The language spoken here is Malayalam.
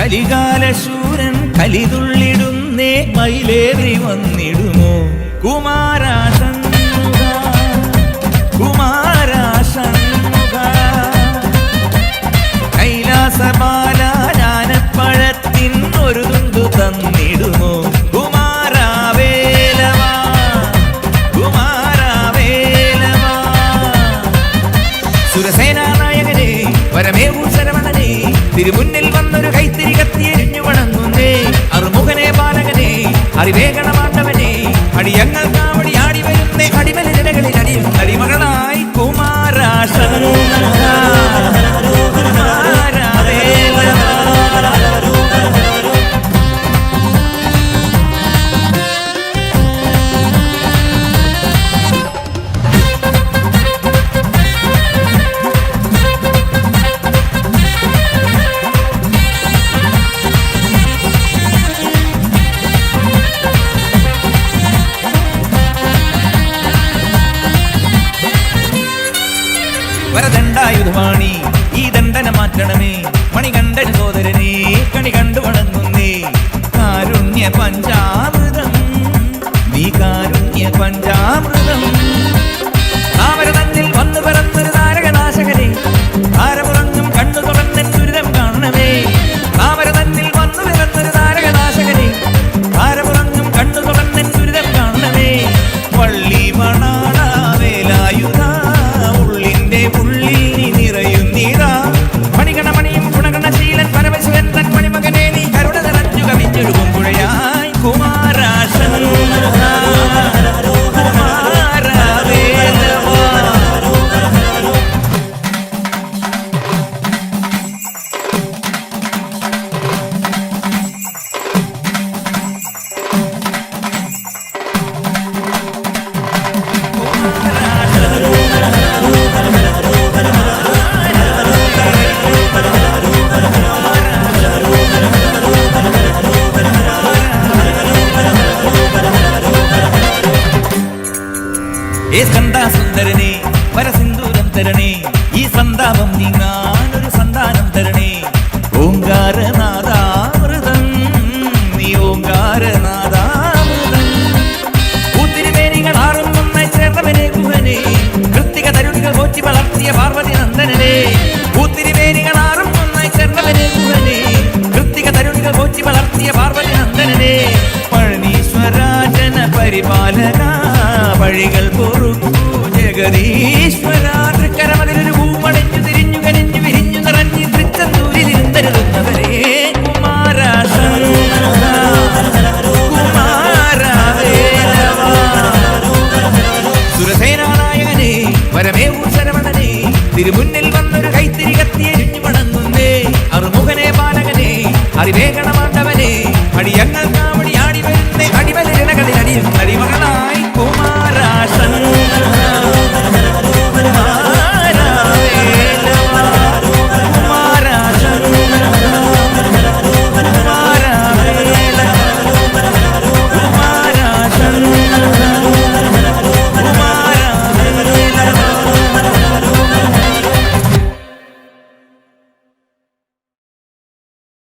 കലികാലശൂരൻ കലിതുള്ളിടുന്നേ മയിലേറി വന്നിടുമോ കുമാരാ ഷൺമുഖ കുമാരാ ഷൺമുഖ കൈലാസബാല ജ്ഞാനപ്പഴത്തിൻ ഒരു തുണ്ടു തന്നിടുമോ കുമാരാ വേലവാ കുമാരാ വേലവാ സുരസേനാ നായകനെ വരമേവൂ ശരവണനെ തിരുമുന്നിൽ വന്നൊരു കൈത്തിരി കത്തിയെരിഞ്ഞു വണങ്ങുന്നേ അറുമുഖനെ ബാലകനെ അറിവേഗണമാണ്ടവനെ അടിയങ്ങൾ കാവടി ആടി വരുന്നേ അടിമലിടകളിൽ അടിയും അടിമകളായി കുമാരാ ഷൺമുഖ കുമാരാ വേലവാ വരദണ്ഡായുധവാണി ഈ ദണ്ഡന മാറ്റണമേ മണികണ്ഠൻ സോദരനെ കണി കണ്ടു വണങ്ങുന്നേ കാരുണ്യ പഞ്ചാമൃതം നീ കാരുണ്യ പഞ്ചാമൃതം താമരതന്നിൽ വന്നു പിറന്നൊരു താരകനാശകനെ താരമുറങ്ങും കണ്ണു തുറന്നൻ ദുരിതം കാണണമേ താമരതന്നിൽ വന്നു പിറന്നൊരു താരകനാശകനെ താരമുറങ്ങും കണ്ണു തുറന്നൻ ദുരിതം കാണണമേ വള്ളി മണാള വേലായുധ ഉള്ളിൽ നിറയുന്നീതാ മണികണമണിയും ഗുണഗണശീലൻ പരമശിവൻ തൻ മണിമകനെ നീ കരുണ നിറഞ്ഞു കവിഞ്ഞൊഴുകും പുഴയായി കുമാരാ ഷൺമുഖ കുമാരാ വേലവാ സുന്ദരനെ വരസിന്ദൂരം തരണേ ഈ സന്താപം നീങ്ങാനൊരു സന്താനം തരണേ ഓങ്കാരനാദാമൃതം നീ ഓങ്കാരനാദാമൃതം പൂത്തിരിമേനികൾ ആറും ഒന്നായി ചേർന്നവനെ ഗുഹനെ കൃത്തിക തരുണികൾ പോറ്റി വളർത്തിയ പാർവതി നന്ദനനെ പൂത്തിരിമേനികൾ ആറും ഒന്നായി ചേർന്നവനെ ഗുഹനെ കൃത്തിക തരുണികൾ പോറ്റി വളർത്തിയ പാർവതി നന്ദനനെ പഴനീശ്വരാജന പരിപാലക വഴികൾ